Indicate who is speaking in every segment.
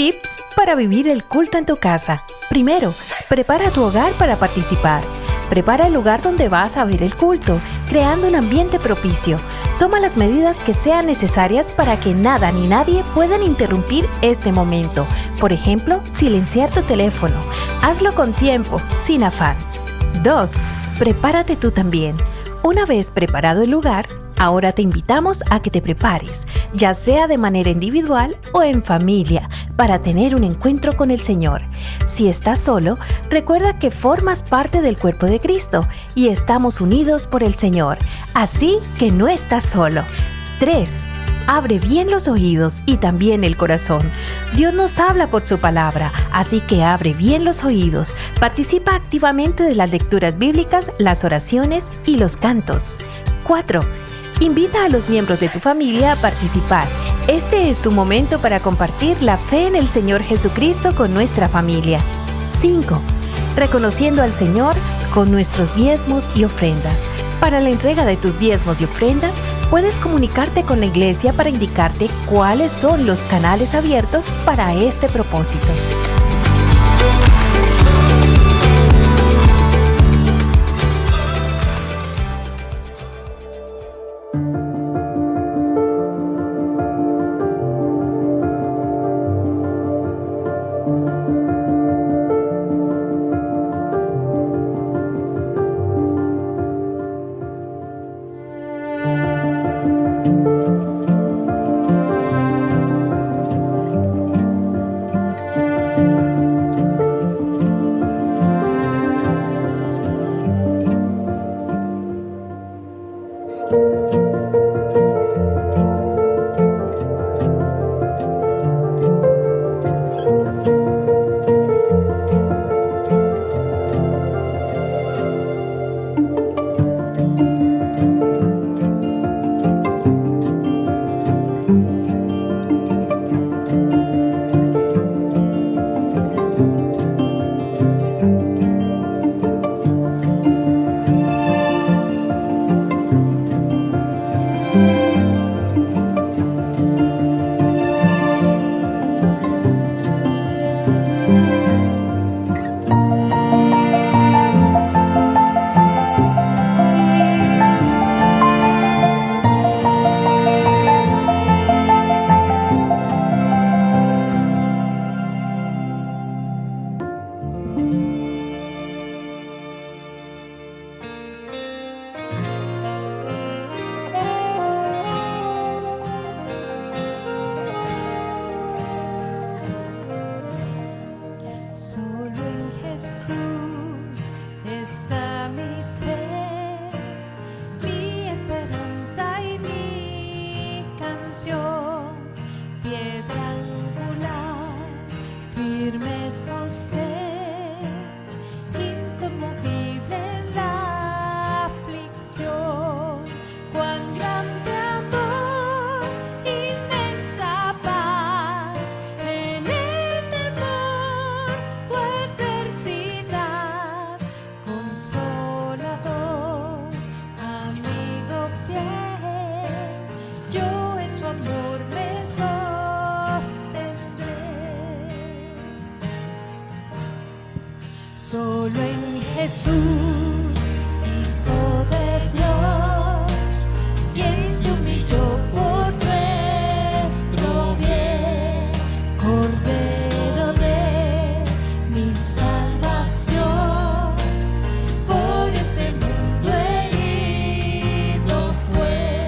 Speaker 1: Tips para vivir el culto en tu casa. Primero, prepara tu hogar para participar. Prepara el lugar donde vas a ver el culto, creando un ambiente propicio. Toma las medidas que sean necesarias para que nada ni nadie puedan interrumpir este momento. Por ejemplo, silenciar tu teléfono. Hazlo con tiempo, sin afán. 2. Prepárate tú también. Una vez preparado el lugar, ahora te invitamos a que te prepares, ya sea de manera individual o en familia, para tener un encuentro con el Señor. Si estás solo, recuerda que formas parte del cuerpo de Cristo y estamos unidos por el Señor, así que no estás solo. 3. Abre bien los oídos y también el corazón. Dios nos habla por su palabra, así que abre bien los oídos. Participa activamente de las lecturas bíblicas, las oraciones y los cantos. 4. Invita a los miembros de tu familia a participar. Este es su momento para compartir la fe en el Señor Jesucristo con nuestra familia. 5. Reconociendo al Señor con nuestros diezmos y ofrendas. Para la entrega de tus diezmos y ofrendas, puedes comunicarte con la iglesia para indicarte cuáles son los canales abiertos para este propósito.
Speaker 2: Solo en Jesús está mi fe, mi esperanza y mi canción, piedra angular, firme sostén, inconmovible en la aflicción. Cuán grande amor, inmensa paz en el temor o adversidad, consolador, amigo fiel, yo en su amor me sostendré. Solo en Jesús, Hijo de Dios, quien se humilló por nuestro bien, Cordero de mi salvación, por este mundo herido fue,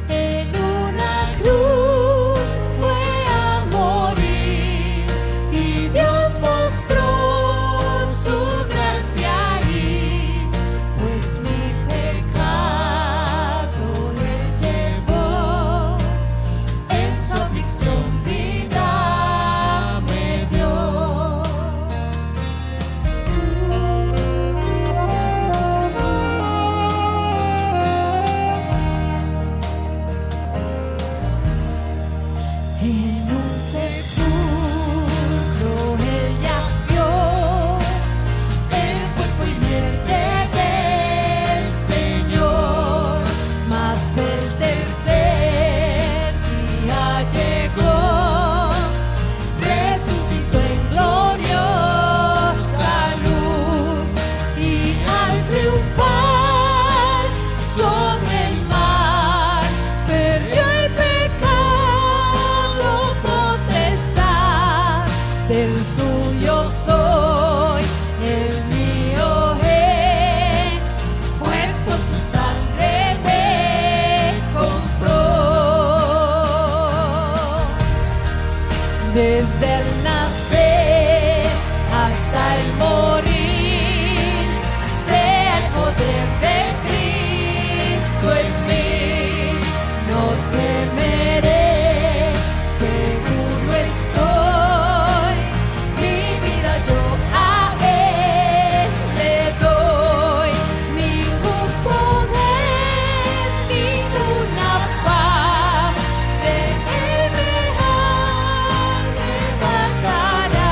Speaker 2: en una cruz fue a morir, y Dios mostró su gracia ahí. desde el nacer hasta el morir, sea el poder de Cristo en mí. No temeré, seguro estoy, mi vida yo a Él le doy. Ningún poder, ningún afán de Él me arrebatará,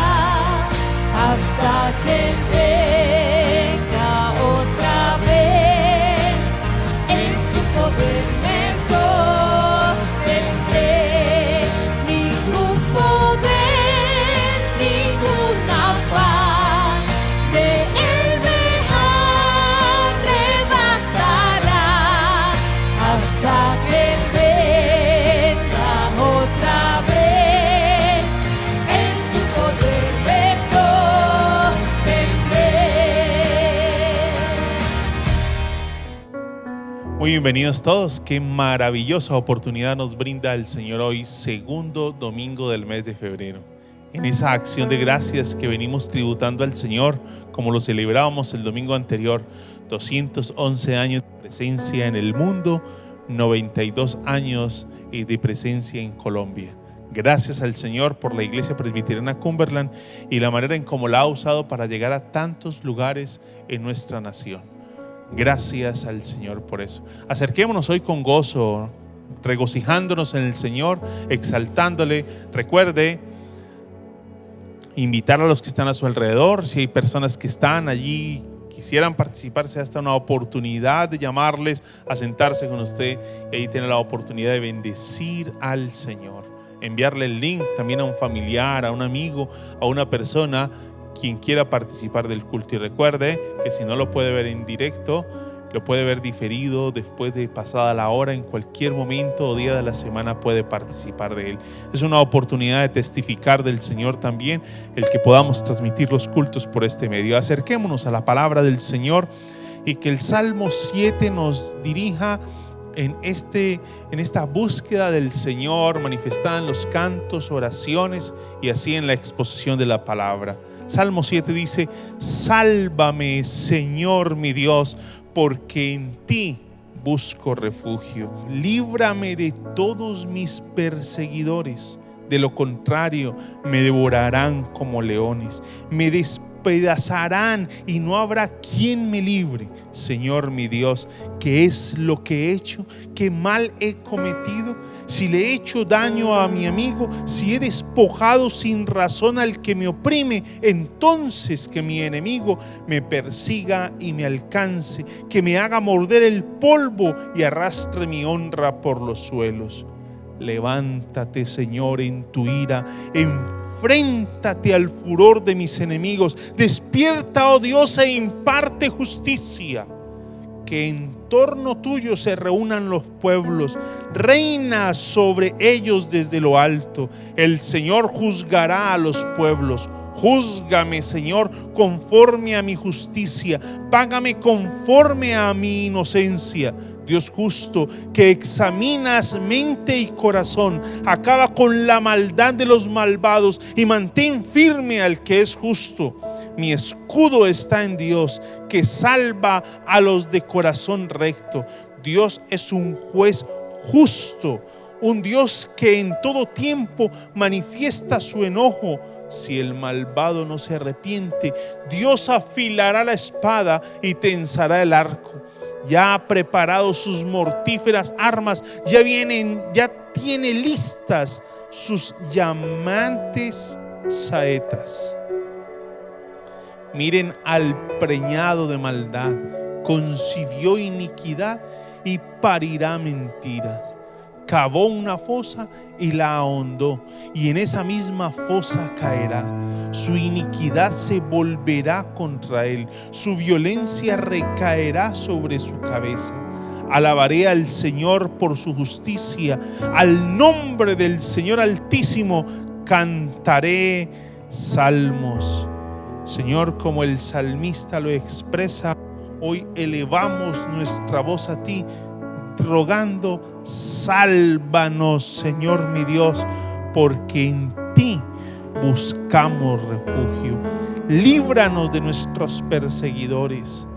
Speaker 2: hasta que Él venga otra vez. En su poder me sostendré. Ningún poder, ningún afán de Él me arrebatará, hasta que Él venga otra vez. En su poder me sostendré.
Speaker 3: Muy bienvenidos todos, qué maravillosa oportunidad nos brinda el Señor hoy, segundo domingo del mes de febrero. En esa acción de gracias que venimos tributando al Señor, como lo celebrábamos el domingo anterior, 211 años de presencia en el mundo, 92 años de presencia en Colombia. Gracias al Señor por la Iglesia Presbiteriana Cumberland y la manera en cómo la ha usado para llegar a tantos lugares en nuestra nación. Gracias al Señor por eso. Acerquémonos hoy con gozo, regocijándonos en el Señor, exaltándole. Recuerde invitar a los que están a su alrededor. Si hay personas que están allí, quisieran participar, sea esta una oportunidad de llamarles a sentarse con usted y ahí tiene la oportunidad de bendecir al Señor. Enviarle el link también a un familiar, a un amigo, a una persona quien quiera participar del culto. Y recuerde que si no lo puede ver en directo, lo puede ver diferido después de pasada la hora, en cualquier momento o día de la semana puede participar de él. Es una oportunidad de testificar del Señor también, el que podamos transmitir los cultos por este medio. Acerquémonos a la palabra del Señor y que el Salmo 7 nos dirija en esta búsqueda del Señor manifestada en los cantos, oraciones y así en la exposición de la palabra. Salmo 7 dice: sálvame, Señor mi Dios, porque en ti busco refugio. Líbrame de todos mis perseguidores, de lo contrario me devorarán como leones, me despedazarán y no habrá quien me libre. Señor mi Dios, ¿qué es lo que he hecho? ¿Qué mal he cometido? Si le he hecho daño a mi amigo, si he despojado sin razón al que me oprime, entonces que mi enemigo me persiga y me alcance, que me haga morder el polvo y arrastre mi honra por los suelos. Levántate, Señor, en tu ira, enfréntate al furor de mis enemigos, despierta, oh Dios, e imparte justicia. Que en torno tuyo se reúnan los pueblos, reina sobre ellos desde lo alto. El Señor juzgará a los pueblos. Júzgame, Señor, conforme a mi justicia, págame conforme a mi inocencia. Dios justo, que examinas mente y corazón, acaba con la maldad de los malvados y mantén firme al que es justo. Mi escudo está en Dios, que salva a los de corazón recto. Dios es un juez justo, un Dios que en todo tiempo manifiesta su enojo. Si el malvado no se arrepiente, Dios afilará la espada y tensará el arco. Ya ha preparado sus mortíferas armas, ya tiene listas sus llamantes saetas. Miren al preñado de maldad, concibió iniquidad y parirá mentiras. Cavó una fosa y la ahondó, y en esa misma fosa caerá. Su iniquidad se volverá contra él, su violencia recaerá sobre su cabeza. Alabaré al Señor por su justicia, al nombre del Señor Altísimo cantaré salmos. Señor, como el salmista lo expresa, hoy elevamos nuestra voz a ti, rogando: sálvanos, Señor mi Dios, porque en ti buscamos refugio. Líbranos de nuestros perseguidores.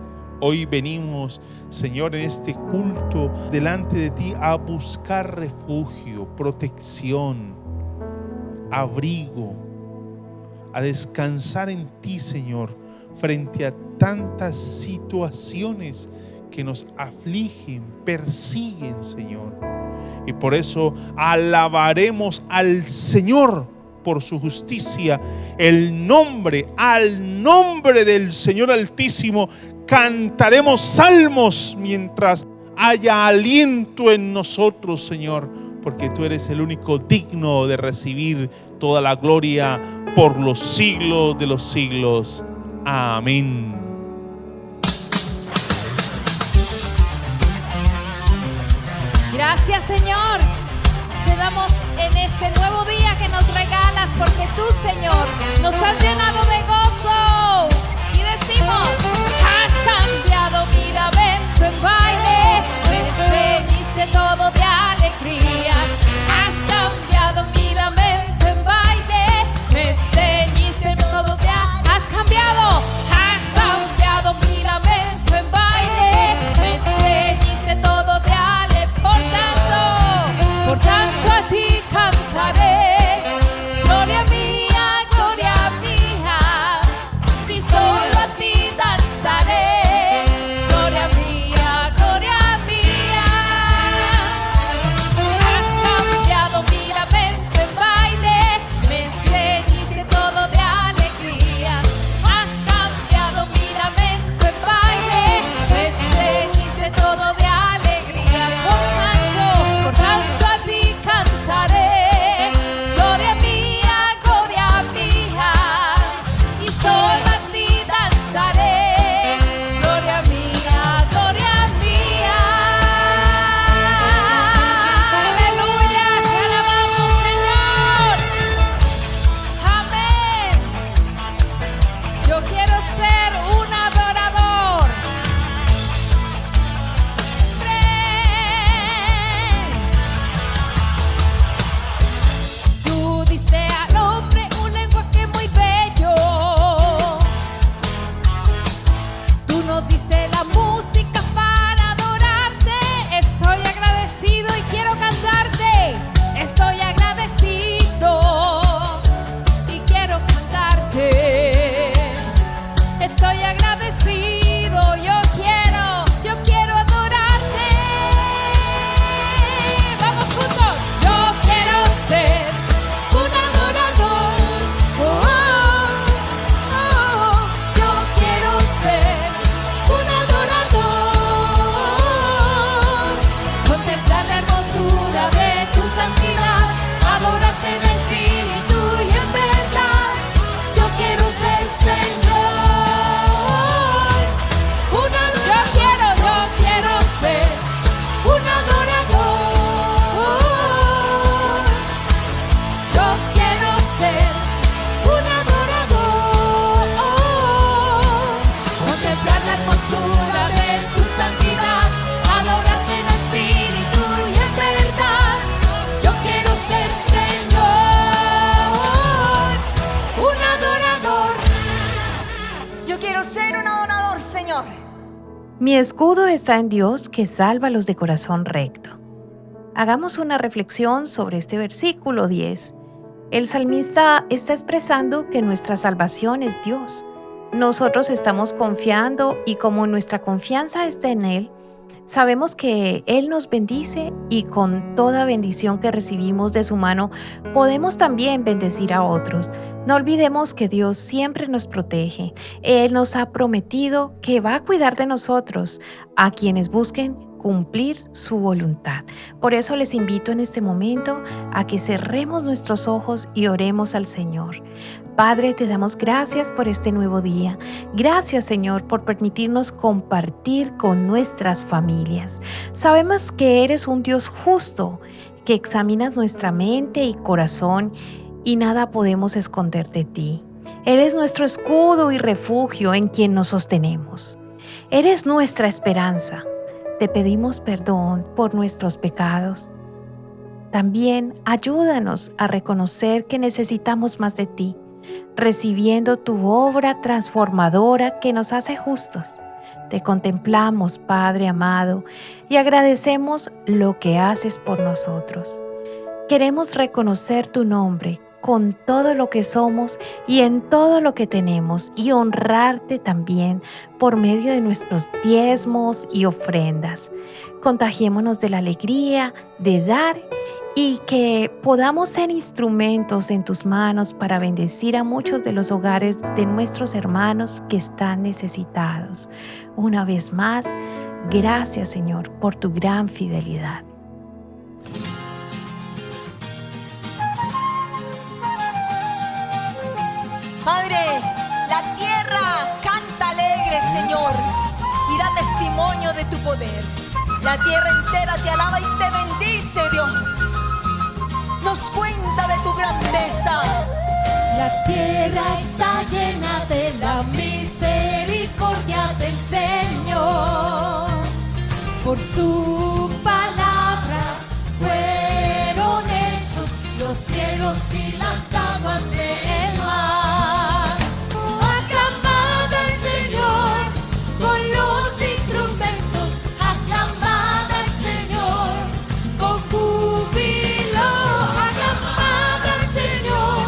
Speaker 3: Hoy venimos, Señor, en este culto delante de ti a buscar refugio, protección, abrigo, a descansar en ti, Señor, frente a tantas situaciones que nos afligen, persiguen, Señor. Y por eso alabaremos al Señor por su justicia. Al nombre del Señor Altísimo cantaremos salmos mientras haya aliento en nosotros, Señor, porque tú eres el único digno de recibir toda la gloria por los siglos de los siglos. Amén.
Speaker 2: Gracias, Señor. Te damos en este nuevo día que nos regalas, porque tú, Señor, nos has llenado de gozo. Y decimos: has cambiado mi lamento en baile, me ceñiste todo de alegría. Has cambiado mi lamento en baile, me ceñiste todo de alegría. Has cambiado mi lamento en baile, me ceñiste todo de alegría. Por tanto a ti cantaré, gloria mía, y solo a ti danzaré, gloria mía, gloria mía. Has cambiado mi lamento en baile, me ceñiste todo de alegría. Has cambiado mi lamento en baile, me ceñiste todo de alegría. Por tanto a ti cantaré, gloria mía, y solo a ti danzaré, gloria mía, gloria mía. Aleluya, te alabamos, Señor. Amén. Yo quiero ser un adorador. Tú diste al hombre un lenguaje muy bello. Tú nos diste la música para adorarte. Estoy agradecido y quiero cantarte. Estoy agradecido y quiero cantarte. Estoy agradecido, yo quiero adorarte. Vamos juntos. Yo quiero ser un adorador. Oh, oh, oh. Yo quiero ser un adorador. Contemplar la hermosura de tu santidad, adorarte en espíritu y en verdad. Yo quiero ser, Señor, yo quiero ser un adorador. Yo quiero ser un adorador. Contemplar la hermosura de tu santidad, adorarte en espíritu y en verdad. Yo quiero ser, Señor, un adorador.
Speaker 4: Yo quiero ser un adorador, Señor.
Speaker 1: Mi escudo está en Dios, que salva a los de corazón recto. Hagamos una reflexión sobre este versículo 10. El salmista está expresando que nuestra salvación es Dios. Nosotros estamos confiando, y como nuestra confianza está en Él, sabemos que Él nos bendice, y con toda bendición que recibimos de su mano podemos también bendecir a otros. No olvidemos que Dios siempre nos protege. Él nos ha prometido que va a cuidar de nosotros, a quienes busquen cumplir su voluntad. Por eso les invito en este momento a que cerremos nuestros ojos y oremos al Señor. Padre, te damos gracias por este nuevo día. Gracias, Señor, por permitirnos compartir con nuestras familias. Sabemos que eres un Dios justo, que examinas nuestra mente y corazón, y nada podemos esconder de ti. Eres nuestro escudo y refugio en quien nos sostenemos. Eres nuestra esperanza. Te pedimos perdón por nuestros pecados. También ayúdanos a reconocer que necesitamos más de ti, recibiendo tu obra transformadora que nos hace justos. Te contemplamos, Padre amado, y agradecemos lo que haces por nosotros. Queremos reconocer tu nombre con todo lo que somos y en todo lo que tenemos, y honrarte también por medio de nuestros diezmos y ofrendas. Contagiémonos de la alegría de dar y que podamos ser instrumentos en tus manos para bendecir a muchos de los hogares de nuestros hermanos que están necesitados. Una vez más, gracias, Señor, por tu gran fidelidad.
Speaker 4: Padre, la tierra canta alegre, Señor, y da testimonio de tu poder. La tierra entera te alaba y te bendice, Dios. Nos cuenta de tu grandeza.
Speaker 2: La tierra está llena de la misericordia del Señor. Por su palabra fueron hechos los cielos y las aguas del mar. Aclamad al Señor con los instrumentos, aclamad al Señor con júbilo, aclamad al Señor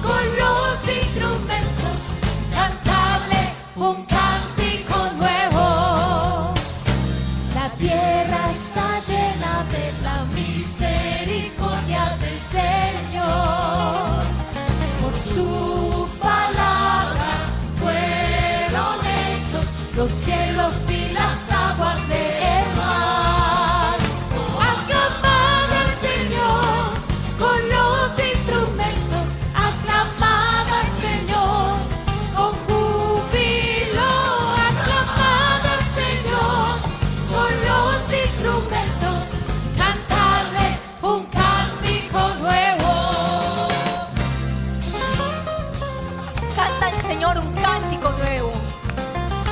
Speaker 2: con los instrumentos, cantadle un cántico nuevo. La tierra está llena de la misericordia del Señor. Por su palabra fueron hechos los cielos y las aguas del mar. Aclamad al Señor con los instrumentos, aclamad al Señor con júbilo, aclamad al Señor con los instrumentos, cantarle un cántico nuevo.
Speaker 4: Canta al Señor un cántico nuevo.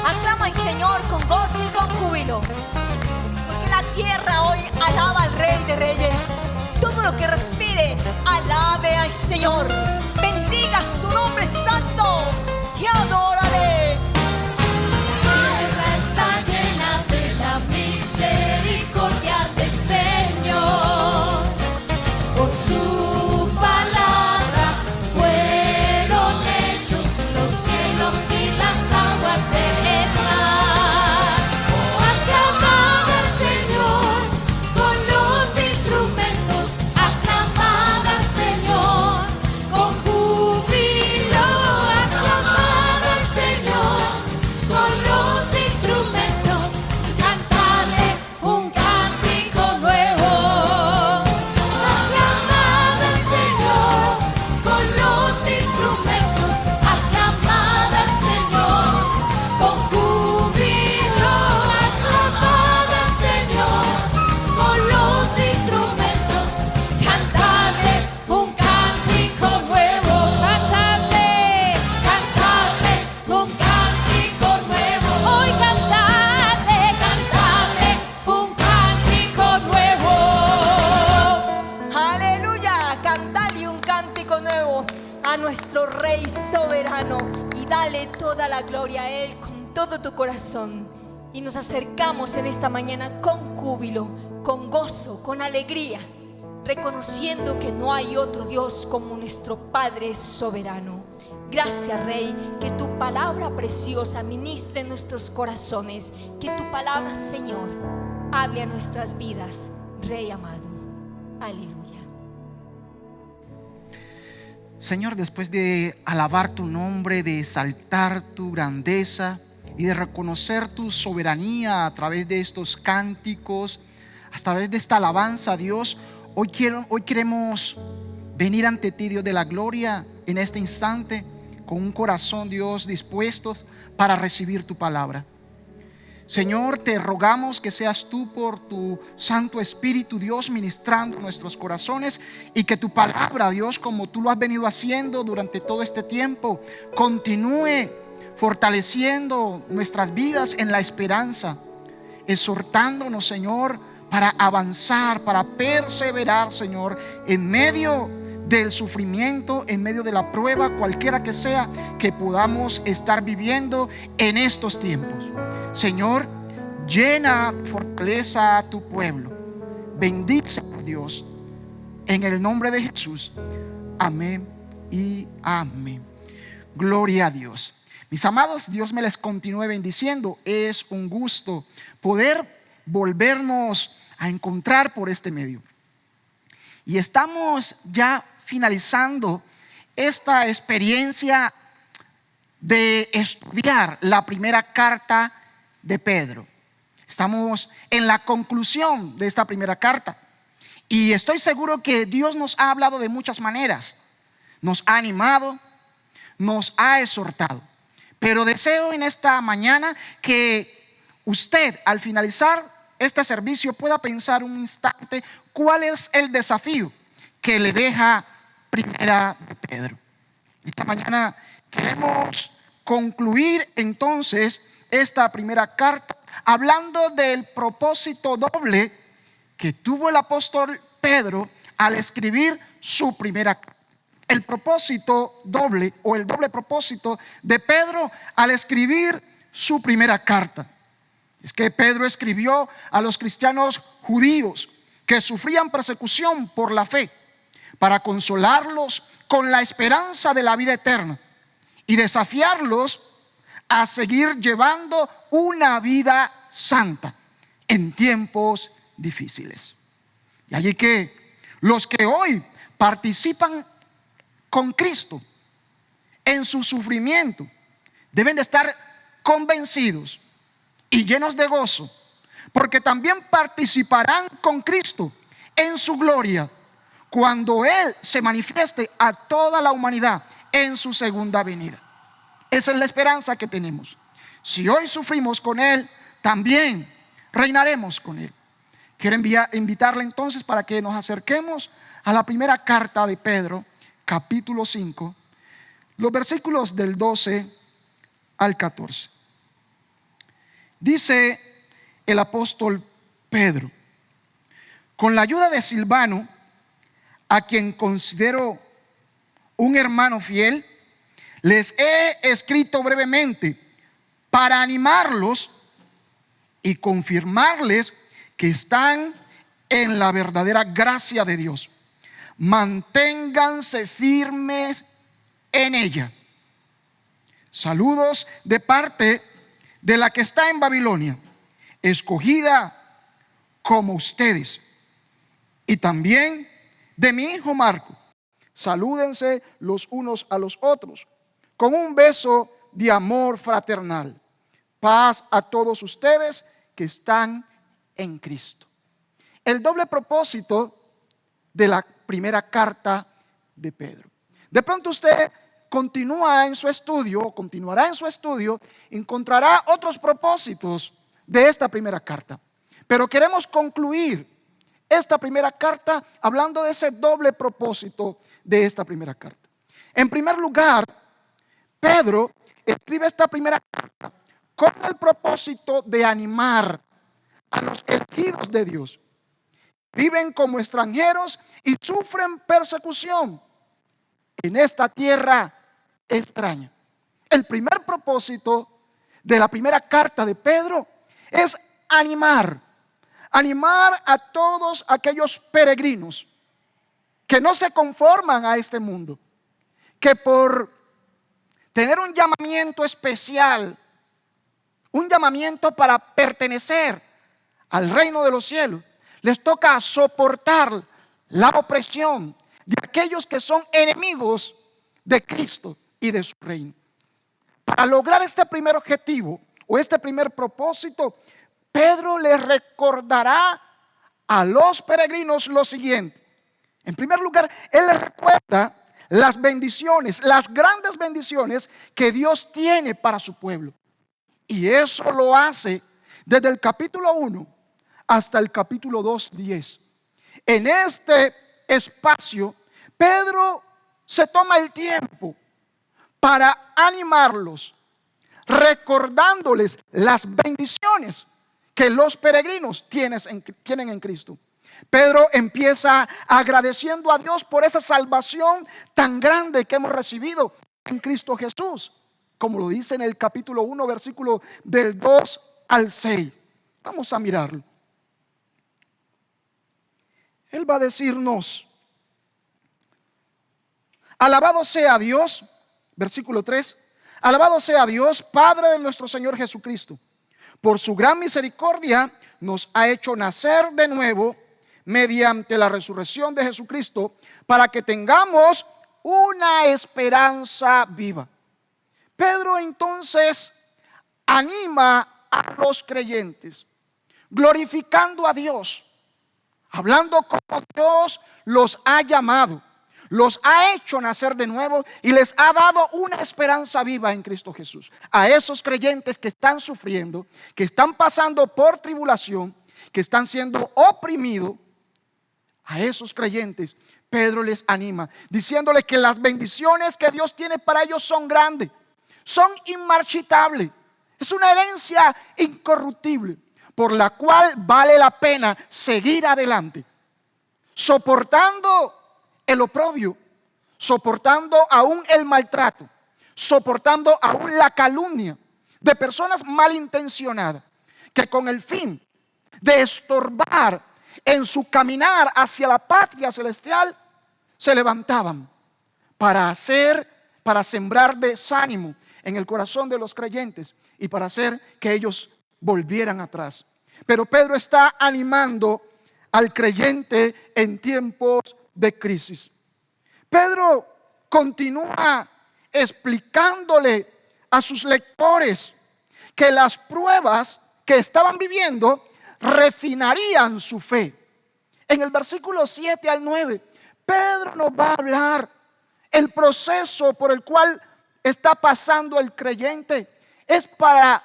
Speaker 4: Aclama al Señor con gozo y con júbilo. Porque la tierra hoy alaba al Rey de Reyes. Todo lo que respire, alabe al Señor. Bendiga su nombre santo y adórale.
Speaker 2: La tierra está llena de la misericordia del Señor. Por su palabra fueron hechos los cielos y las aguas del mar. Aclamad al Señor con los instrumentos, aclamad al Señor con júbilo, aclamad al Señor con los instrumentos, cantadle un cántico nuevo. Aclamad al Señor con los instrumentos, aclamad al Señor con júbilo, aclamad al Señor con los instrumentos, cantadle un cántico nuevo, cantadle un cántico nuevo, hoy cantadle un cántico nuevo.
Speaker 4: Aleluya, cantale un cántico nuevo a nuestro Rey soberano y dale toda la gloria a Él con todo tu corazón. Y nos acercamos en esta mañana con júbilo, con gozo, con alegría, reconociendo que no hay otro Dios como nuestro Padre soberano. Gracias, Rey, que tu palabra preciosa ministre en nuestros corazones, que tu palabra, Señor, hable a nuestras vidas, Rey amado. Aleluya.
Speaker 5: Señor, después de alabar tu nombre, de exaltar tu grandeza y de reconocer tu soberanía a través de estos cánticos, a través de esta alabanza, Dios, hoy queremos venir ante ti, Dios de la gloria, en este instante, con un corazón, Dios, dispuestos para recibir tu palabra. Señor, te rogamos que seas tú por tu Santo Espíritu, Dios, ministrando nuestros corazones, y que tu palabra, Dios, como tú lo has venido haciendo durante todo este tiempo, continúe fortaleciendo nuestras vidas en la esperanza, exhortándonos, Señor, para avanzar, para perseverar, Señor, en medio del sufrimiento, en medio de la prueba, cualquiera que sea que podamos estar viviendo en estos tiempos. Señor, llena de fortaleza a tu pueblo. Bendice, Dios, en el nombre de Jesús. Amén y amén. Gloria a Dios. Mis amados, Dios me les continúe bendiciendo. Es un gusto poder volvernos a encontrar por este medio. Y estamos ya finalizando esta experiencia de estudiar la primera carta de Pedro. Estamos en la conclusión de esta primera carta. Y estoy seguro que Dios nos ha hablado de muchas maneras. Nos ha animado, nos ha exhortado. Pero deseo en esta mañana que usted, al finalizar este servicio, pueda pensar un instante cuál es el desafío que le deja primera de Pedro. Esta mañana queremos concluir entonces esta primera carta hablando del propósito doble que tuvo el apóstol Pedro al escribir su primera carta. El propósito doble o el doble propósito de Pedro al escribir su primera carta. Es que Pedro escribió a los cristianos judíos que sufrían persecución por la fe para consolarlos con la esperanza de la vida eterna y desafiarlos a seguir llevando una vida santa en tiempos difíciles. Y allí que los que hoy participan con Cristo en su sufrimiento deben de estar convencidos y llenos de gozo, porque también participarán con Cristo en su gloria cuando Él se manifieste a toda la humanidad en su segunda venida. Esa es la esperanza que tenemos. Si hoy sufrimos con Él, también reinaremos con Él. Quiero invitarle entonces para que nos acerquemos a la primera carta de Pedro, capítulo 5, los versículos del 12 al 14. Dice el apóstol Pedro: con la ayuda de Silvano, a quien considero un hermano fiel, les he escrito brevemente para animarlos y confirmarles que están en la verdadera gracia de Dios. Manténganse firmes en ella. Saludos de parte de la que está en Babilonia, escogida como ustedes, y también de mi hijo Marco. Salúdense los unos a los otros con un beso de amor fraternal. Paz a todos ustedes que están en Cristo. El doble propósito de la primera carta de Pedro. De pronto usted continuará en su estudio, encontrará otros propósitos de esta primera carta. Pero queremos concluir esta primera carta hablando de ese doble propósito de esta primera carta. En primer lugar, Pedro escribe esta primera carta con el propósito de animar a los elegidos de Dios. Viven como extranjeros y sufren persecución en esta tierra extraña. El primer propósito de la primera carta de Pedro es animar a todos aquellos peregrinos que no se conforman a este mundo, que por tener un llamamiento especial, un llamamiento para pertenecer al reino de los cielos, les toca soportar la opresión de aquellos que son enemigos de Cristo y de su reino. Para lograr este primer objetivo o este primer propósito, Pedro les recordará a los peregrinos lo siguiente. En primer lugar, él les recuerda las bendiciones, las grandes bendiciones que Dios tiene para su pueblo. Y eso lo hace desde el capítulo 1 hasta el capítulo 2:10. En este espacio, Pedro se toma el tiempo para animarlos, recordándoles las bendiciones que los peregrinos tienen en Cristo. Pedro empieza agradeciendo a Dios por esa salvación tan grande que hemos recibido en Cristo Jesús, como lo dice en el capítulo 1, versículo del 2 al 6. Vamos a mirarlo. Él va a decirnos: alabado sea Dios, versículo 3, alabado sea Dios, Padre de nuestro Señor Jesucristo. Por su gran misericordia nos ha hecho nacer de nuevo mediante la resurrección de Jesucristo, para que tengamos una esperanza viva. Pedro entonces anima a los creyentes, glorificando a Dios, hablando como Dios los ha llamado, los ha hecho nacer de nuevo y les ha dado una esperanza viva en Cristo Jesús. A esos creyentes que están sufriendo, que están pasando por tribulación, que están siendo oprimidos, a esos creyentes Pedro les anima, diciéndoles que las bendiciones que Dios tiene para ellos son grandes, son inmarchitables. Es una herencia incorruptible, por la cual vale la pena seguir adelante, soportando el oprobio, soportando aún el maltrato, soportando aún la calumnia de personas malintencionadas, que con el fin de estorbar en su caminar hacia la patria celestial, se levantaban para sembrar desánimo en el corazón de los creyentes y para hacer que ellos volvieran atrás. Pero Pedro está animando al creyente en tiempos de crisis. Pedro continúa explicándole a sus lectores que las pruebas que estaban viviendo refinarían su fe. En el versículo 7 al 9, Pedro nos va a hablar el proceso por el cual está pasando el creyente. Es para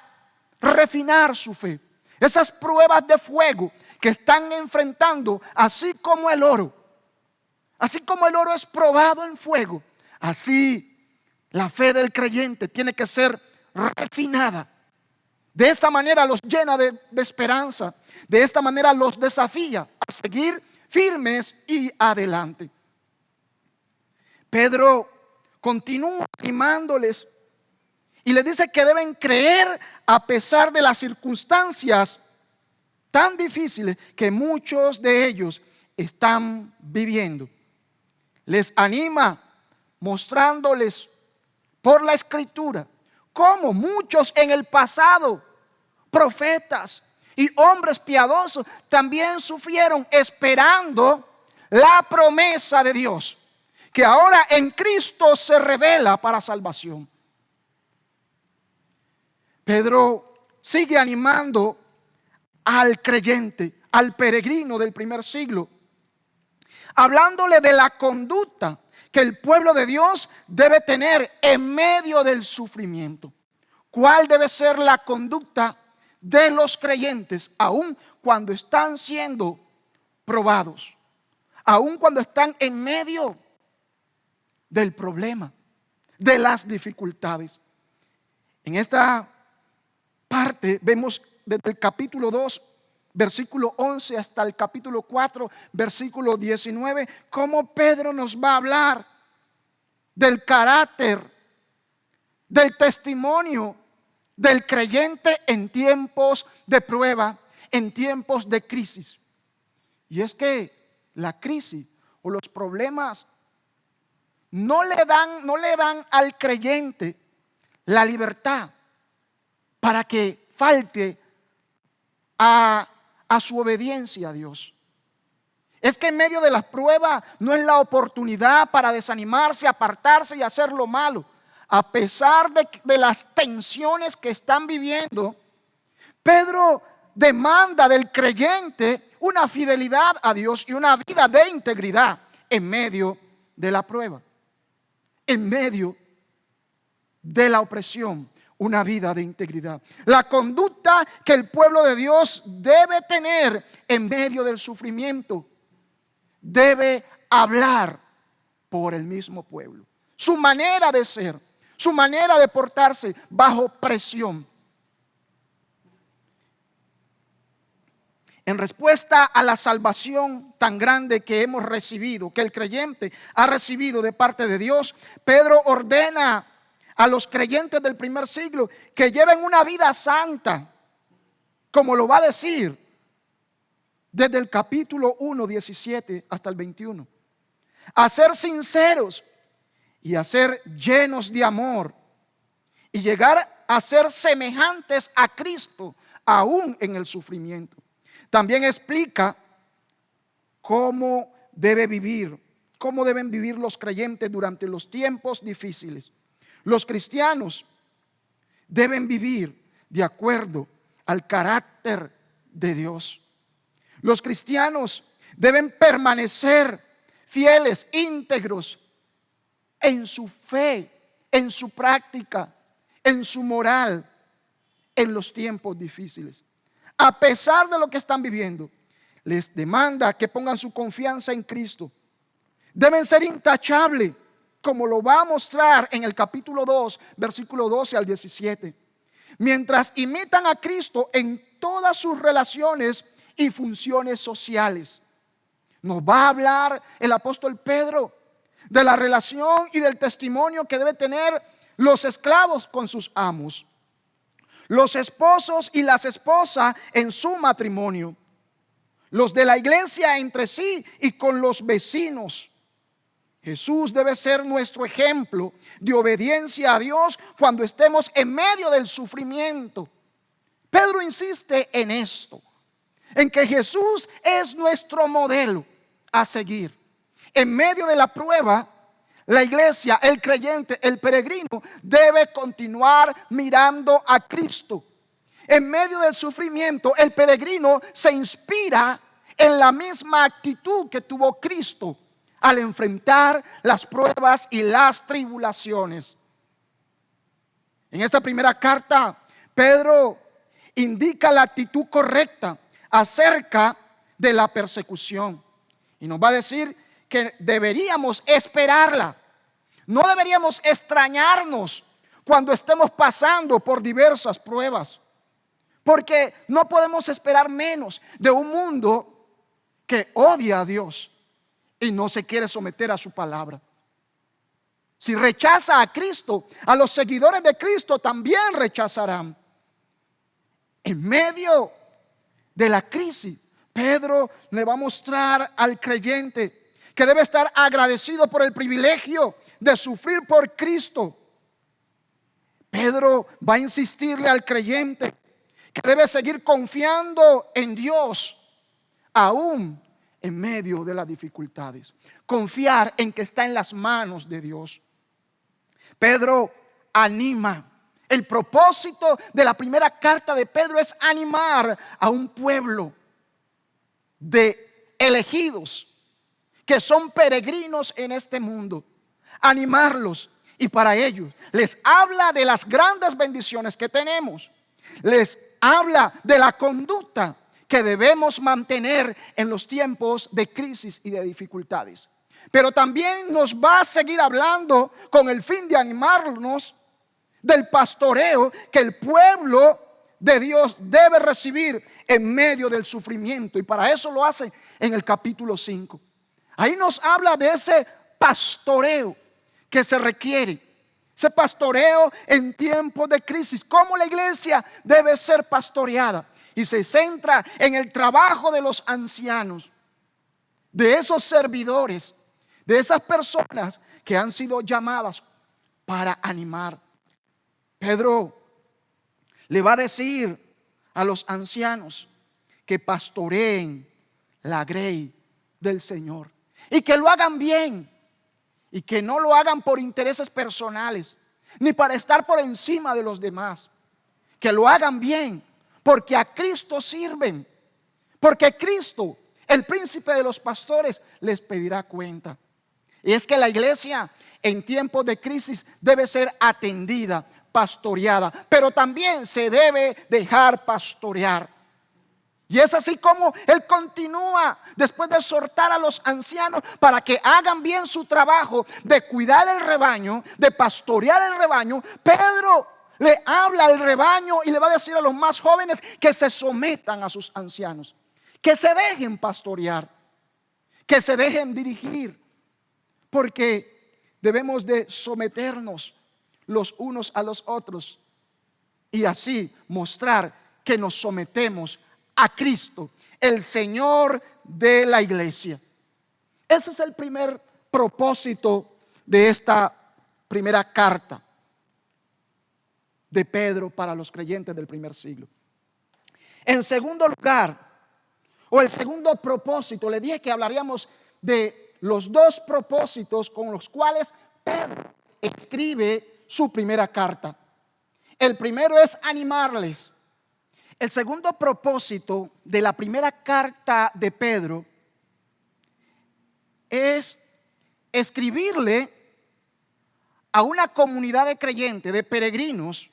Speaker 5: refinar su fe. Esas pruebas de fuego que están enfrentando, así como el oro es probado en fuego, así la fe del creyente tiene que ser refinada. De esta manera los llena de esperanza. De esta manera los desafía a seguir firmes y adelante. Pedro continúa animándoles y les dice que deben creer a pesar de las circunstancias tan difíciles que muchos de ellos están viviendo. Les anima mostrándoles por la Escritura cómo muchos en el pasado, profetas y hombres piadosos, también sufrieron esperando la promesa de Dios, que ahora en Cristo se revela para salvación. Pedro sigue animando al creyente, al peregrino del primer siglo, hablándole de la conducta que el pueblo de Dios debe tener en medio del sufrimiento. ¿Cuál debe ser la conducta de los creyentes aun cuando están siendo probados, aun cuando están en medio del problema, de las dificultades? En esta parte vemos desde el capítulo 2, versículo 11 hasta el capítulo 4, versículo 19, cómo Pedro nos va a hablar del carácter, del testimonio del creyente en tiempos de prueba, en tiempos de crisis. Y es que la crisis o los problemas no le dan al creyente la libertad para que falte a su obediencia a Dios. Es que en medio de las pruebas no es la oportunidad para desanimarse, apartarse y hacer lo malo. A pesar de las tensiones que están viviendo, Pedro demanda del creyente una fidelidad a Dios y una vida de integridad en medio de la prueba, en medio de la opresión. Una vida de integridad. La conducta que el pueblo de Dios debe tener en medio del sufrimiento debe hablar por el mismo pueblo. Su manera de ser, su manera de portarse bajo presión. En respuesta a la salvación tan grande que hemos recibido, que el creyente ha recibido de parte de Dios, Pedro ordena a los creyentes del primer siglo que lleven una vida santa, como lo va a decir desde el capítulo 1, 17 hasta el 21. A ser sinceros y a ser llenos de amor y llegar a ser semejantes a Cristo aún en el sufrimiento. También explica cómo deben vivir los creyentes durante los tiempos difíciles. Los cristianos deben vivir de acuerdo al carácter de Dios. Los cristianos deben permanecer fieles, íntegros en su fe, en su práctica, en su moral, en los tiempos difíciles. A pesar de lo que están viviendo, les demanda que pongan su confianza en Cristo. Deben ser intachables, como lo va a mostrar en el capítulo 2, versículo 12 al 17. Mientras imitan a Cristo en todas sus relaciones y funciones sociales. Nos va a hablar el apóstol Pedro de la relación y del testimonio que deben tener los esclavos con sus amos, los esposos y las esposas en su matrimonio, los de la iglesia entre sí y con los vecinos. Jesús debe ser nuestro ejemplo de obediencia a Dios cuando estemos en medio del sufrimiento. Pedro insiste en esto, en que Jesús es nuestro modelo a seguir. En medio de la prueba, la iglesia, el creyente, el peregrino debe continuar mirando a Cristo. En medio del sufrimiento, el peregrino se inspira en la misma actitud que tuvo Cristo al enfrentar las pruebas y las tribulaciones. En esta primera carta, Pedro indica la actitud correcta acerca de la persecución. Y nos va a decir que deberíamos esperarla. No deberíamos extrañarnos cuando estemos pasando por diversas pruebas, porque no podemos esperar menos de un mundo que odia a Dios y no se quiere someter a su palabra. Si rechaza a Cristo, a los seguidores de Cristo también rechazarán. En medio de la crisis, Pedro le va a mostrar al creyente que debe estar agradecido por el privilegio de sufrir por Cristo. Pedro va a insistirle al creyente que debe seguir confiando en Dios aún en medio de las dificultades. Confiar en que está en las manos de Dios. Pedro anima. El propósito de la primera carta de Pedro es animar a un pueblo de elegidos que son peregrinos en este mundo. Animarlos, y para ellos les habla de las grandes bendiciones que tenemos. Les habla de la conducta que debemos mantener en los tiempos de crisis y de dificultades. Pero también nos va a seguir hablando con el fin de animarnos del pastoreo que el pueblo de Dios debe recibir en medio del sufrimiento. Y para eso lo hace en el capítulo 5. Ahí nos habla de ese pastoreo que se requiere. Ese pastoreo en tiempos de crisis. Cómo la iglesia debe ser pastoreada. Y se centra en el trabajo de los ancianos, de esos servidores, de esas personas que han sido llamadas para animar. Pedro le va a decir a los ancianos que pastoreen la grey del Señor y que lo hagan bien y que no lo hagan por intereses personales ni para estar por encima de los demás, que lo hagan bien porque a Cristo sirven, porque Cristo, el príncipe de los pastores, les pedirá cuenta. Y es que la iglesia en tiempos de crisis debe ser atendida, pastoreada, pero también se debe dejar pastorear. Y es así como Él continúa después de exhortar a los ancianos para que hagan bien su trabajo de cuidar el rebaño, de pastorear el rebaño. Pedro le habla al rebaño y le va a decir a los más jóvenes que se sometan a sus ancianos, que se dejen pastorear, que se dejen dirigir, porque debemos de someternos los unos a los otros y así mostrar que nos sometemos a Cristo, el Señor de la iglesia. Ese es el primer propósito de esta primera carta de Pedro para los creyentes del primer siglo. En segundo lugar, o el segundo propósito, le dije que hablaríamos de los dos propósitos con los cuales Pedro escribe su primera carta. El primero es animarles. El segundo propósito de la primera carta de Pedro es escribirle a una comunidad de creyentes, de peregrinos,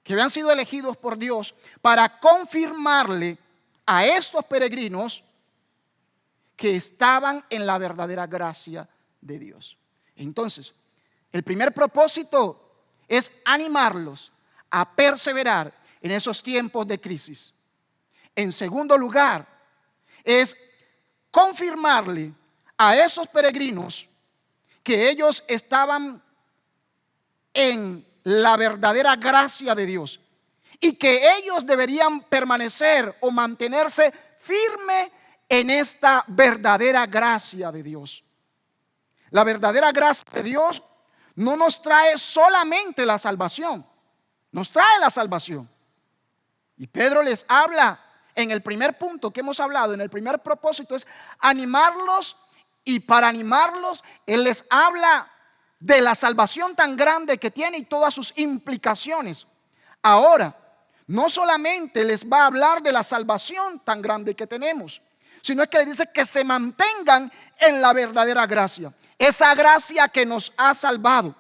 Speaker 5: que habían sido elegidos por Dios para confirmarle a estos peregrinos que estaban en la verdadera gracia de Dios. Entonces, el primer propósito es animarlos a perseverar en esos tiempos de crisis. En segundo lugar, es confirmarle a esos peregrinos que ellos estaban en la verdadera gracia de Dios y que ellos deberían permanecer o mantenerse firme en esta verdadera gracia de Dios. La verdadera gracia de Dios no nos trae solamente la salvación, nos trae la salvación. Y Pedro les habla en el primer punto que hemos hablado, en el primer propósito es animarlos, y para animarlos Él les habla de la salvación tan grande que tiene y todas sus implicaciones. Ahora, no solamente les va a hablar de la salvación tan grande que tenemos, sino es que les dice que se mantengan en la verdadera gracia. Esa gracia que nos ha salvado,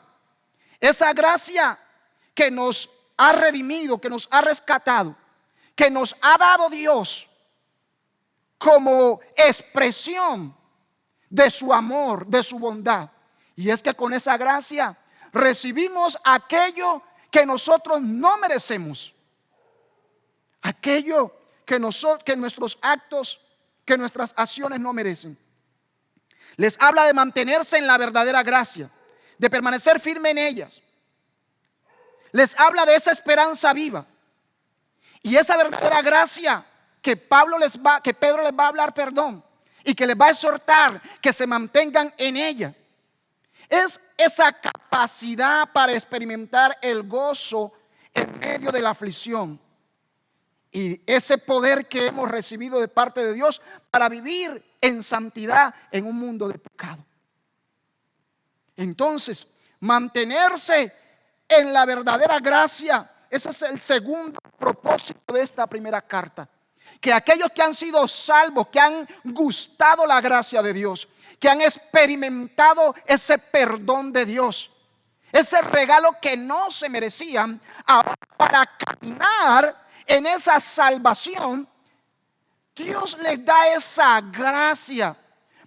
Speaker 5: esa gracia que nos ha redimido, que nos ha rescatado, que nos ha dado Dios como expresión de su amor, de su bondad. Y es que con esa gracia recibimos aquello que nosotros no merecemos, aquello que nuestros actos, que nuestras acciones no merecen. Les habla de mantenerse en la verdadera gracia, de permanecer firme en ellas. Les habla de esa esperanza viva y esa verdadera gracia que Pedro les va a hablar, y que les va a exhortar que se mantengan en ella. Es esa capacidad para experimentar el gozo en medio de la aflicción y ese poder que hemos recibido de parte de Dios para vivir en santidad en un mundo de pecado. Entonces, mantenerse en la verdadera gracia, ese es el segundo propósito de esta primera carta. Que aquellos que han sido salvos, que han gustado la gracia de Dios, que han experimentado ese perdón de Dios, ese regalo que no se merecían, ahora para caminar en esa salvación, Dios les da esa gracia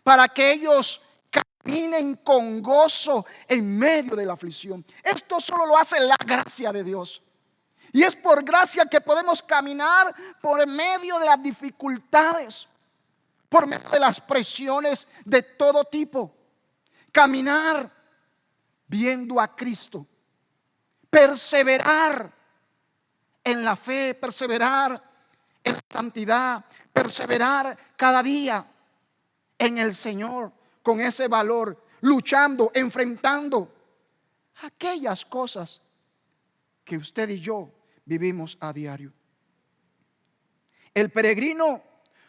Speaker 5: para que ellos caminen con gozo en medio de la aflicción. Esto solo lo hace la gracia de Dios. Y es por gracia que podemos caminar por medio de las dificultades, por medio de las presiones de todo tipo. Caminar viendo a Cristo. Perseverar en la fe, perseverar en la santidad, perseverar cada día en el Señor con ese valor, luchando, enfrentando aquellas cosas que usted y yo vivimos a diario. El peregrino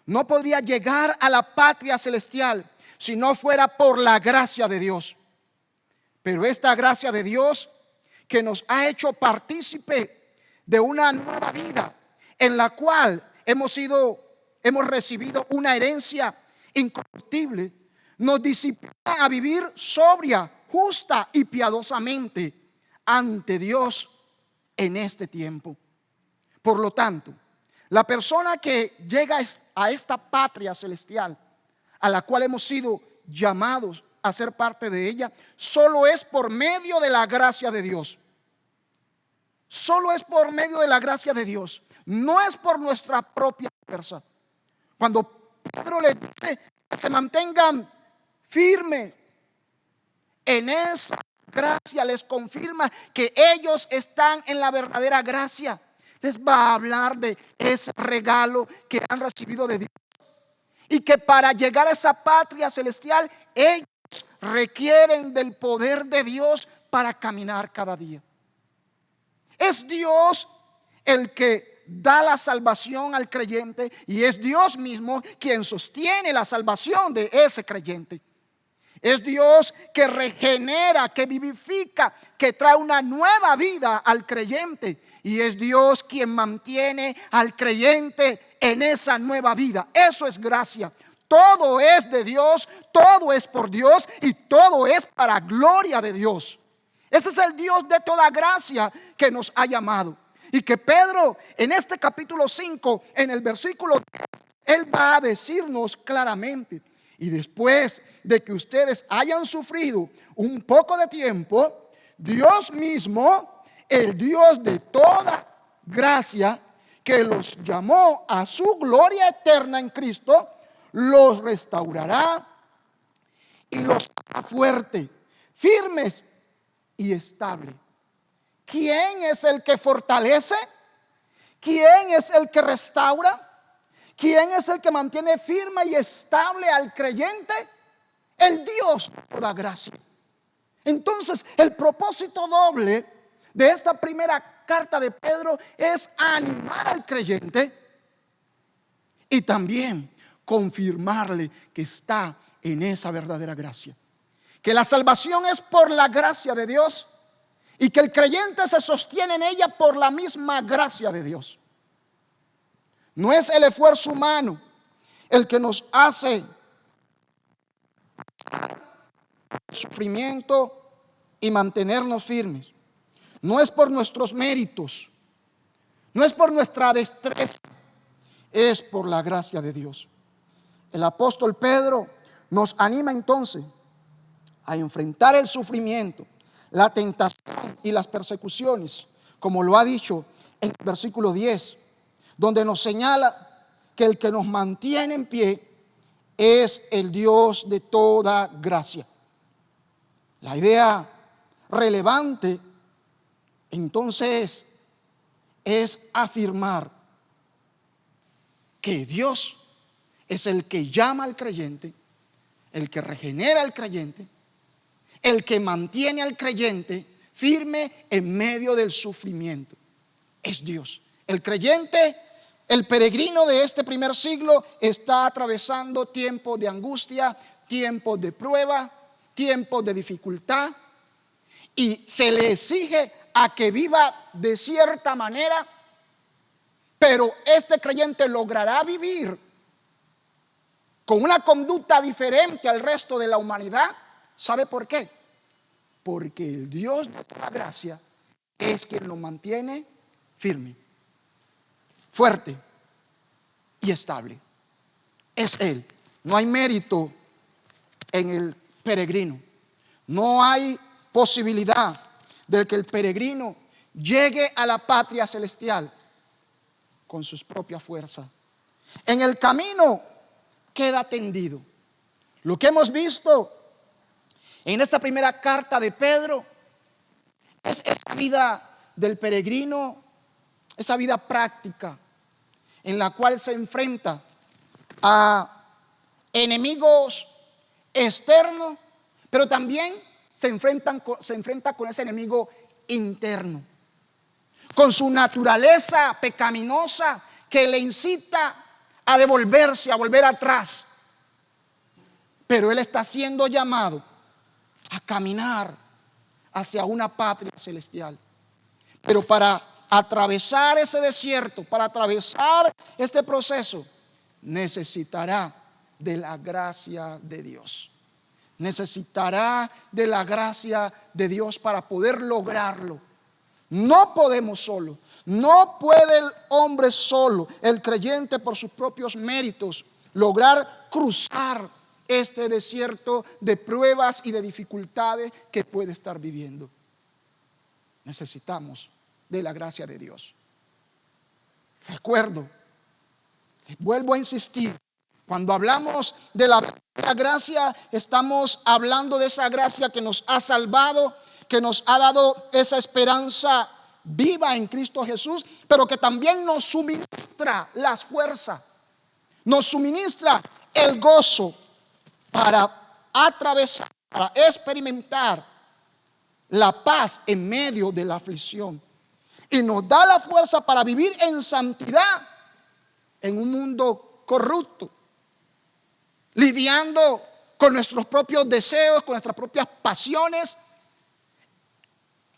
Speaker 5: no podría llegar a la patria celestial si no fuera por la gracia de Dios. Pero esta gracia de Dios que nos ha hecho partícipe de una nueva vida en la cual hemos recibido una herencia incorruptible, nos disciplina a vivir sobria, justa y piadosamente ante Dios en este tiempo. Por lo tanto, la persona que llega a esta patria celestial, a la cual hemos sido llamados a ser parte de ella, solo es por medio de la gracia de Dios. Solo es por medio de la gracia de Dios. No es por nuestra propia fuerza. Cuando Pedro les dice que se mantengan firmes en esa gracia, les confirma que ellos están en la verdadera gracia. Les va a hablar de ese regalo que han recibido de Dios. Y que para llegar a esa patria celestial, ellos requieren del poder de Dios para caminar cada día. Es Dios el que da la salvación al creyente y es Dios mismo quien sostiene la salvación de ese creyente. Es Dios que regenera, que vivifica, que trae una nueva vida al creyente. Y es Dios quien mantiene al creyente en esa nueva vida. Eso es gracia. Todo es de Dios, todo es por Dios y todo es para gloria de Dios. Ese es el Dios de toda gracia que nos ha llamado. Y que Pedro en este capítulo 5, en el versículo 10, él va a decirnos claramente: y después de que ustedes hayan sufrido un poco de tiempo, Dios mismo, el Dios de toda gracia, que los llamó a su gloria eterna en Cristo, los restaurará y los hará fuertes, firmes y estables. ¿Quién es el que fortalece? ¿Quién es el que restaura? ¿Quién es el que mantiene firme y estable al creyente? El Dios de toda gracia. Entonces, el propósito doble de esta primera carta de Pedro es animar al creyente y también confirmarle que está en esa verdadera gracia. Que la salvación es por la gracia de Dios y que el creyente se sostiene en ella por la misma gracia de Dios. No es el esfuerzo humano el que nos hace sufrimiento y mantenernos firmes. No es por nuestros méritos, no es por nuestra destreza, es por la gracia de Dios. El apóstol Pedro nos anima entonces a enfrentar el sufrimiento, la tentación y las persecuciones, como lo ha dicho en el versículo 10, donde nos señala que el que nos mantiene en pie es el Dios de toda gracia. La idea relevante entonces es afirmar que Dios es el que llama al creyente, el que regenera al creyente, el que mantiene al creyente firme en medio del sufrimiento. Es Dios. El creyente, el peregrino de este primer siglo, está atravesando tiempos de angustia, tiempos de prueba, tiempos de dificultad, y se le exige a que viva de cierta manera, pero este creyente logrará vivir con una conducta diferente al resto de la humanidad. ¿Sabe por qué? Porque el Dios de toda gracia es quien lo mantiene firme, fuerte y estable. Es Él. No hay mérito en el peregrino. No hay posibilidad de que el peregrino llegue a la patria celestial con sus propias fuerzas. En el camino queda tendido. Lo que hemos visto en esta primera carta de Pedro es esa vida del peregrino, esa vida práctica en la cual se enfrenta a enemigos externos, pero también se enfrenta con ese enemigo interno, con su naturaleza pecaminosa que le incita a devolverse, a volver atrás. Pero él está siendo llamado a caminar hacia una patria celestial. Pero para atravesar ese desierto, para atravesar este proceso, necesitará de la gracia de Dios. Necesitará de la gracia de Dios para poder lograrlo. No podemos solo. No puede el hombre solo, el creyente por sus propios méritos, lograr cruzar este desierto de pruebas y de dificultades que puede estar viviendo. Necesitamos de la gracia de Dios. Recuerdo, vuelvo a insistir, Cuando hablamos de la gracia, estamos hablando de esa gracia que nos ha salvado, que nos ha dado esa esperanza viva en Cristo Jesús, pero que también nos suministra las fuerzas, nos suministra el gozo para atravesar, para experimentar la paz en medio de la aflicción. Y nos da la fuerza para vivir en santidad en un mundo corrupto, lidiando con nuestros propios deseos, con nuestras propias pasiones,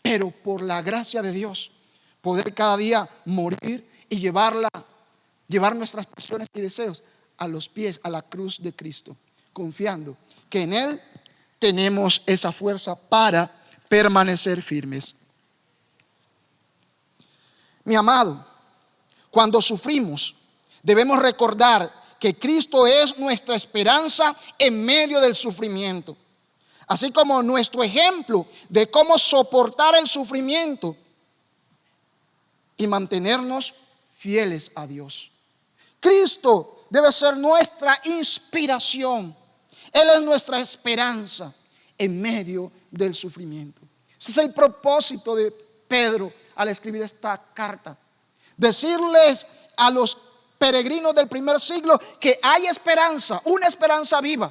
Speaker 5: pero por la gracia de Dios poder cada día morir y llevar nuestras pasiones y deseos a los pies, a la cruz de Cristo, confiando que en Él tenemos esa fuerza para permanecer firmes. Mi amado, cuando sufrimos, debemos recordar que Cristo es nuestra esperanza en medio del sufrimiento, así como nuestro ejemplo de cómo soportar el sufrimiento y mantenernos fieles a Dios. Cristo debe ser nuestra inspiración. Él es nuestra esperanza en medio del sufrimiento. Ese es el propósito de Pedro al escribir esta carta. Decirles a los peregrinos del primer siglo que hay esperanza, una esperanza viva.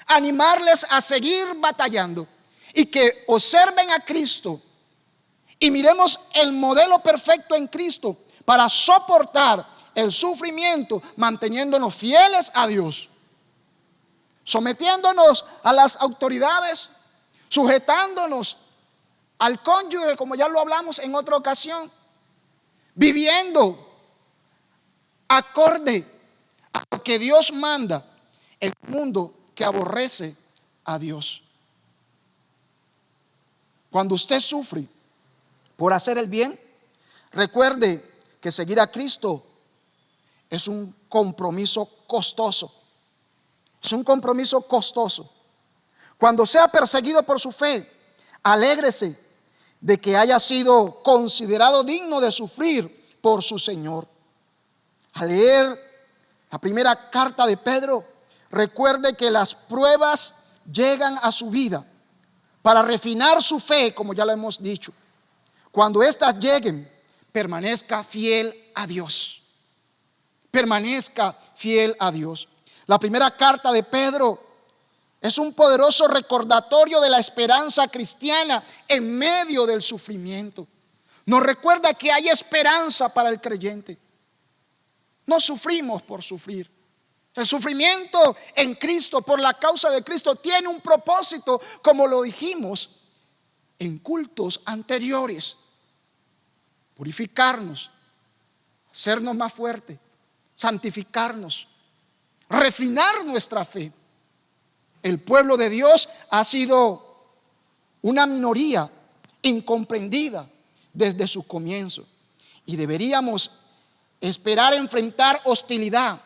Speaker 5: Animarles a seguir batallando y que observen a Cristo y miremos el modelo perfecto en Cristo para soportar el sufrimiento, manteniéndonos fieles a Dios, sometiéndonos a las autoridades, sujetándonos al cónyuge, como ya lo hablamos en otra ocasión, viviendo acorde a lo que Dios manda en el mundo que aborrece a Dios. Cuando usted sufre por hacer el bien, recuerde que seguir a Cristo es un compromiso costoso. Es un compromiso costoso. Cuando sea perseguido por su fe, alégrese de que haya sido considerado digno de sufrir por su Señor. Al leer la primera carta de Pedro, recuerde que las pruebas llegan a su vida para refinar su fe, como ya lo hemos dicho. Cuando éstas lleguen, permanezca fiel a Dios. Permanezca fiel a Dios. La primera carta de Pedro es un poderoso recordatorio de la esperanza cristiana en medio del sufrimiento. Nos recuerda que hay esperanza para el creyente. No sufrimos por sufrir. El sufrimiento en Cristo, por la causa de Cristo, tiene un propósito, como lo dijimos en cultos anteriores. Purificarnos, hacernos más fuertes, santificarnos, refinar nuestra fe. El pueblo de Dios ha sido una minoría incomprendida desde su comienzo y deberíamos esperar enfrentar hostilidad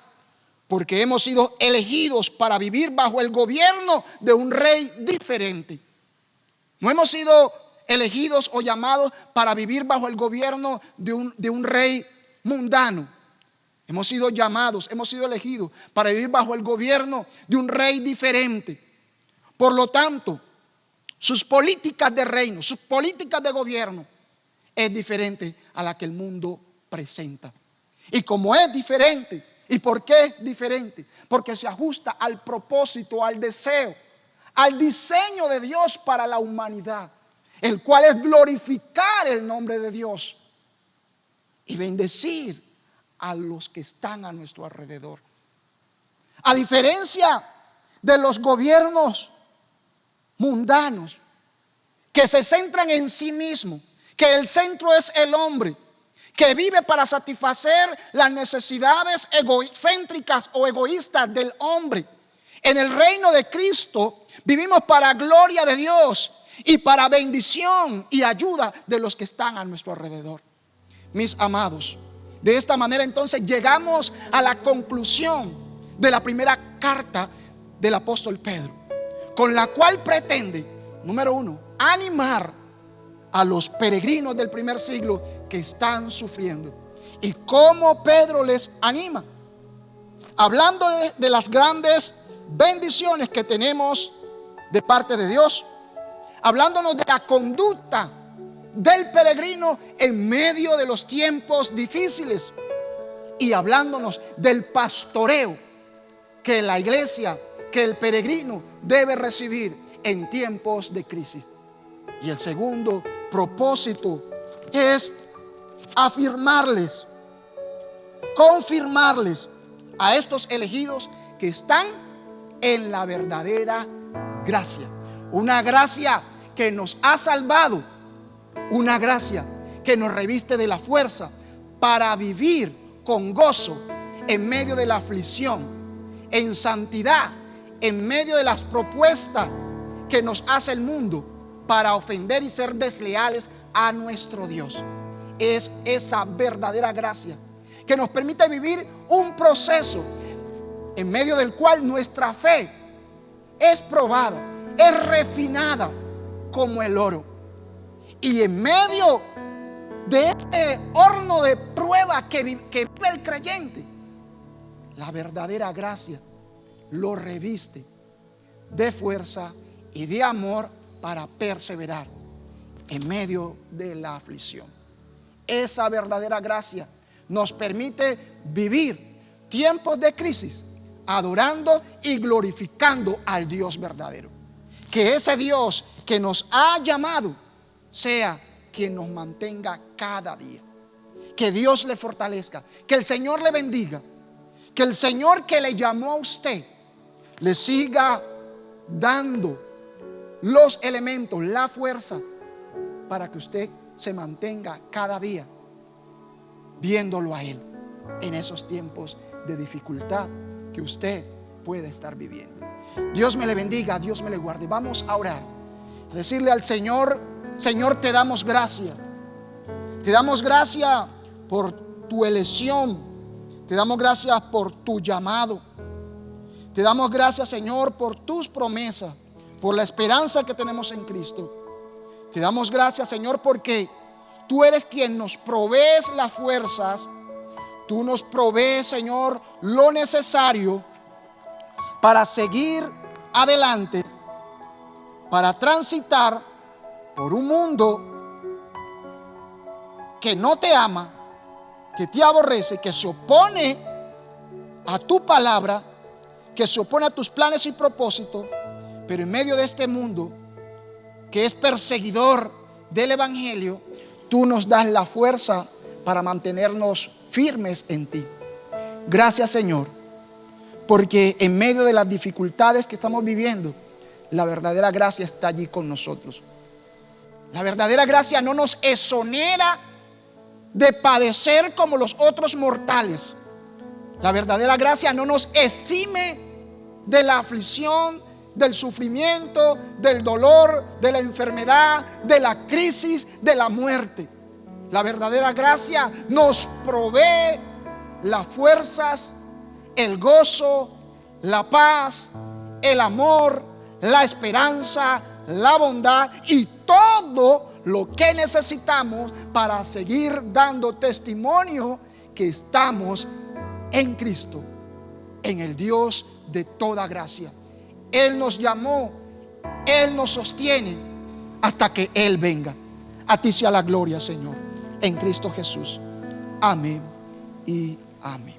Speaker 5: porque hemos sido elegidos para vivir bajo el gobierno de un rey diferente. No hemos sido elegidos o llamados para vivir bajo el gobierno de un rey mundano. Hemos sido llamados, hemos sido elegidos para vivir bajo el gobierno de un rey diferente. Por lo tanto, sus políticas de reino, sus políticas de gobierno es diferente a la que el mundo presenta. Y como es diferente, ¿y por qué es diferente? Porque se ajusta al propósito, al deseo, al diseño de Dios para la humanidad, el cual es glorificar el nombre de Dios y bendecir a los que están a nuestro alrededor. A diferencia de los gobiernos mundanos que se centran en sí mismos, que el centro es el hombre, que vive para satisfacer las necesidades egocéntricas o egoístas del hombre. En el reino de Cristo vivimos para gloria de Dios y para bendición y ayuda de los que están a nuestro alrededor. Mis amados, de esta manera entonces llegamos a la conclusión de la primera carta del apóstol Pedro, con la cual pretende, número uno, animar a los peregrinos del primer siglo que están sufriendo. ¿Y cómo Pedro les anima? hablando de las grandes bendiciones que tenemos de parte de Dios, hablándonos de la conducta del peregrino en medio de los tiempos difíciles y hablándonos del pastoreo que la iglesia, que el peregrino debe recibir en tiempos de crisis. Y el segundo propósito es afirmarles, confirmarles a estos elegidos que están en la verdadera gracia. Una gracia que nos ha salvado, una gracia que nos reviste de la fuerza para vivir con gozo en medio de la aflicción, en santidad, en medio de las propuestas que nos hace el mundo para ofender y ser desleales a nuestro Dios. Es esa verdadera gracia que nos permite vivir un proceso en medio del cual nuestra fe es probada, es refinada como el oro. Y en medio de este horno de prueba que vive el creyente, la verdadera gracia lo reviste de fuerza y de amor para perseverar en medio de la aflicción. Esa verdadera gracia nos permite vivir tiempos de crisis adorando y glorificando al Dios verdadero. Que ese Dios que nos ha llamado sea quien nos mantenga cada día. Que Dios le fortalezca, que el Señor le bendiga, que el Señor que le llamó a usted le siga dando los elementos, la fuerza para que usted se mantenga cada día viéndolo a Él en esos tiempos de dificultad que usted puede estar viviendo. Dios me le bendiga, Dios me le guarde. Vamos a orar, a decirle al Señor: Señor, te damos gracias. Te damos gracias por tu elección. Te damos gracias por tu llamado. Te damos gracias, Señor, por tus promesas, por la esperanza que tenemos en Cristo. Te damos gracias, Señor, porque tú eres quien nos provees las fuerzas. Tú nos provees, Señor, lo necesario para seguir adelante, para transitar por un mundo que no te ama, que te aborrece, que se opone a tu palabra, que se opone a tus planes y propósitos. Pero en medio de este mundo que es perseguidor del evangelio, tú nos das la fuerza para mantenernos firmes en ti. Gracias, Señor, porque en medio de las dificultades que estamos viviendo, la verdadera gracia está allí con nosotros. La verdadera gracia no nos exonera de padecer como los otros mortales. La verdadera gracia no nos exime de la aflicción, del sufrimiento, del dolor, de la enfermedad, de la crisis, de la muerte. La verdadera gracia nos provee las fuerzas, el gozo, la paz, el amor, la esperanza, la bondad y todo lo que necesitamos para seguir dando testimonio que estamos en Cristo, en el Dios de toda gracia. Él nos llamó, Él nos sostiene hasta que Él venga. A ti sea la gloria, Señor, en Cristo Jesús. Amén y amén.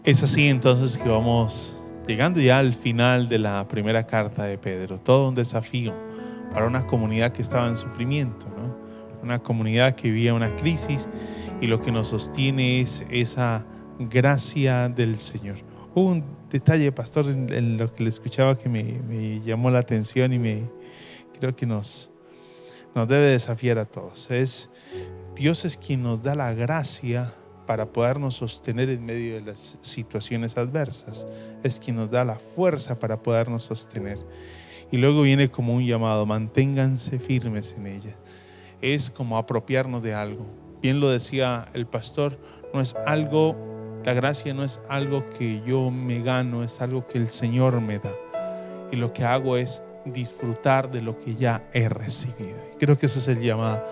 Speaker 3: Es así entonces que vamos llegando ya al final de la primera carta de Pedro. Todo un desafío para una comunidad que estaba en sufrimiento, ¿no? Una comunidad que vivía una crisis, y lo que nos sostiene es esa gracia del Señor. Hubo un detalle, pastor, en lo que le escuchaba que me llamó la atención y creo que nos debe desafiar a todos. Dios es quien nos da la gracia para podernos sostener en medio de las situaciones adversas. Es quien nos da la fuerza para podernos sostener. Y luego viene como un llamado: manténganse firmes en ella. Es como apropiarnos de algo. Bien lo decía el pastor, la gracia no es algo que yo me gano, es algo que el Señor me da. Y lo que hago es disfrutar de lo que ya he recibido. Creo que ese es el llamado.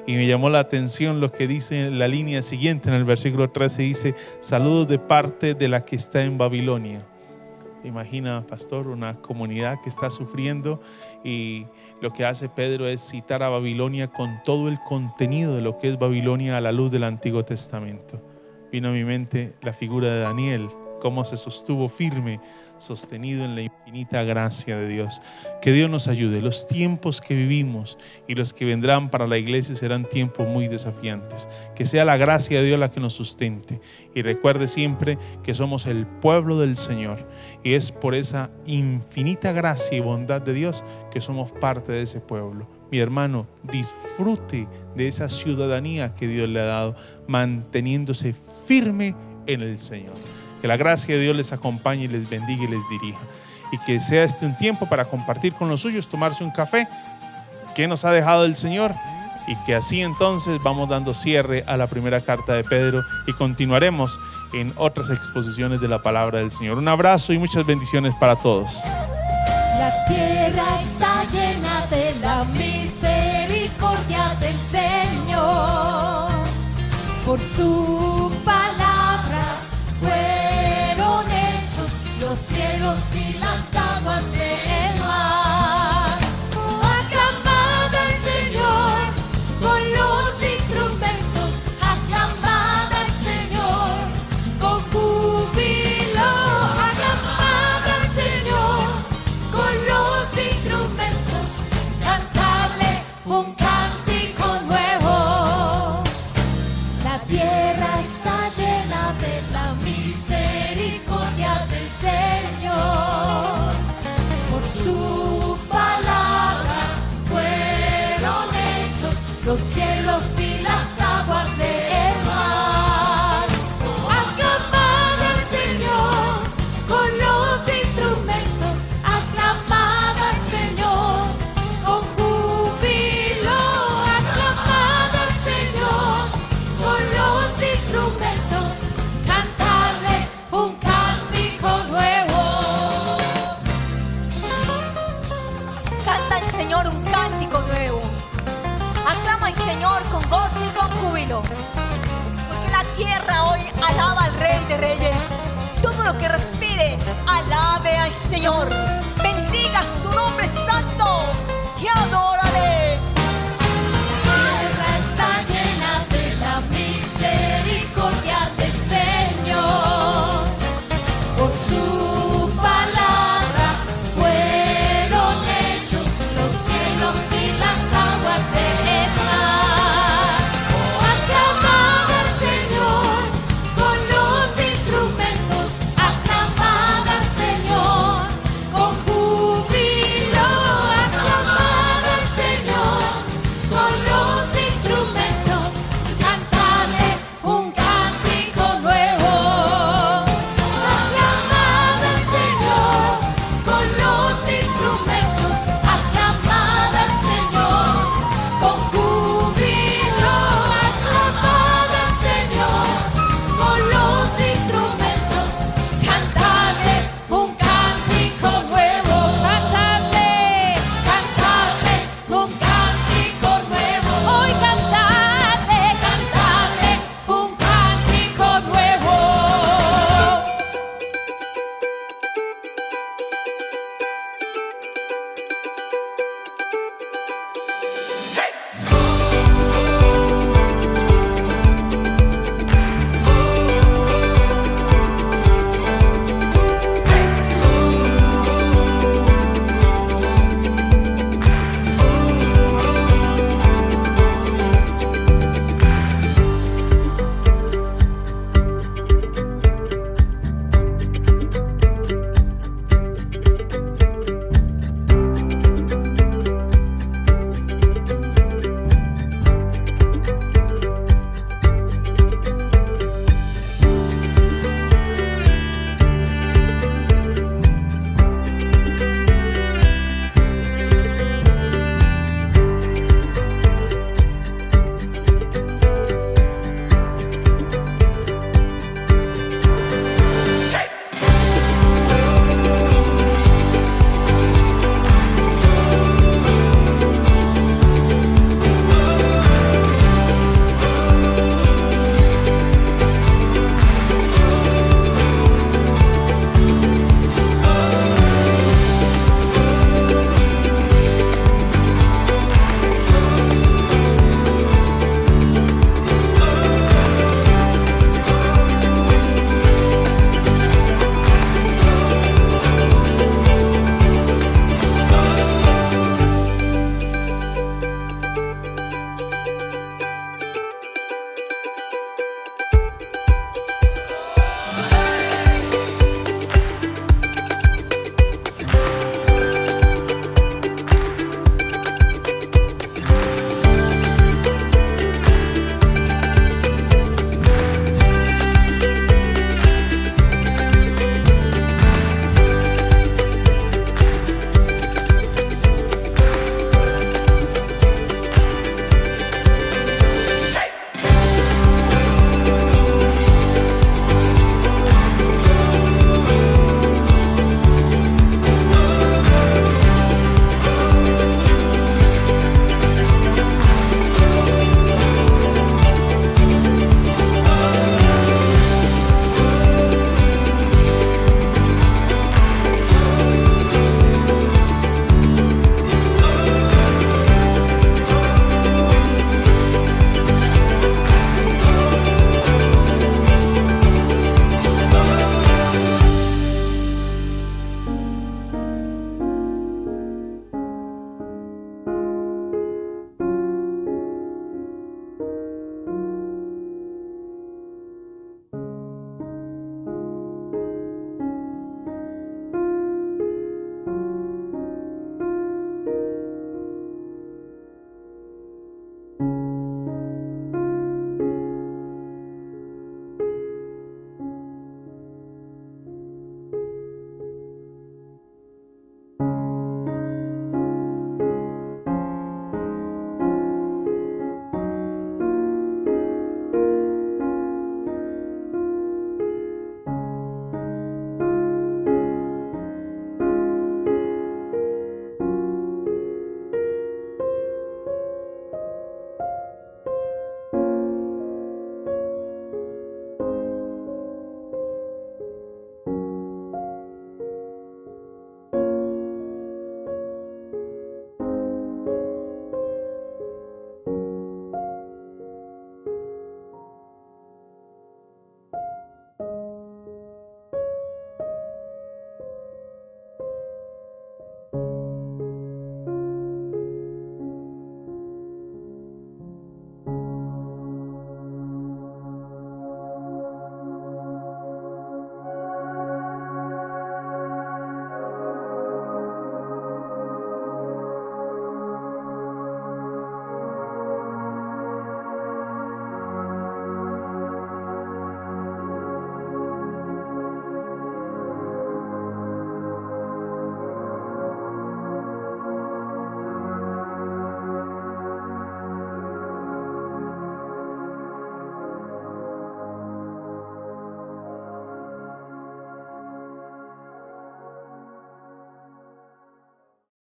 Speaker 3: Y me llamó la atención lo que dice en la línea siguiente, en el versículo 13, dice: saludos de parte de la que está en Babilonia. Imagina, pastor, una comunidad que está sufriendo, y lo que hace Pedro es citar a Babilonia con todo el contenido de lo que es Babilonia a la luz del Antiguo Testamento. Vino a mi mente la figura de Daniel, cómo se sostuvo firme, sostenido en la infinita gracia de Dios. Que Dios nos ayude. Los tiempos que vivimos y los que vendrán para la iglesia serán tiempos muy desafiantes. Que sea la gracia de Dios la que nos sustente. Y recuerde siempre que somos el pueblo del Señor, y es por esa infinita gracia y bondad de Dios que somos parte de ese pueblo. Mi hermano, disfrute de esa ciudadanía que Dios le ha dado, manteniéndose firme en el Señor. Que la gracia de Dios les acompañe y les bendiga y les dirija. Y que sea este un tiempo para compartir con los suyos, tomarse un café que nos ha dejado el Señor. Y que así entonces vamos dando cierre a la primera carta de Pedro y continuaremos en otras exposiciones de la palabra del Señor. Un abrazo y muchas bendiciones para todos.
Speaker 2: La tierra está llena de la misericordia del Señor. Por su palabra fueron hechos los cielos y las aguas del mar. Aclamad al Señor con los instrumentos, aclamad al Señor con júbilo, aclamad al Señor con los instrumentos, cantarle un cántico nuevo. La tierra está llena de la misericordia del Señor. Por su palabra fueron hechos los cielos y las aguas del mar. Aclamad al Señor con los instrumentos, aclamad al Señor con júbilo, aclamad al Señor con los instrumentos, cantarle un cántico nuevo.
Speaker 4: Canta al Señor un cántico nuevo. Aclama al Señor con gozo y con júbilo. Porque la tierra hoy alaba al Rey de Reyes. Todo lo que respire, alabe al Señor. Bendiga su nombre santo.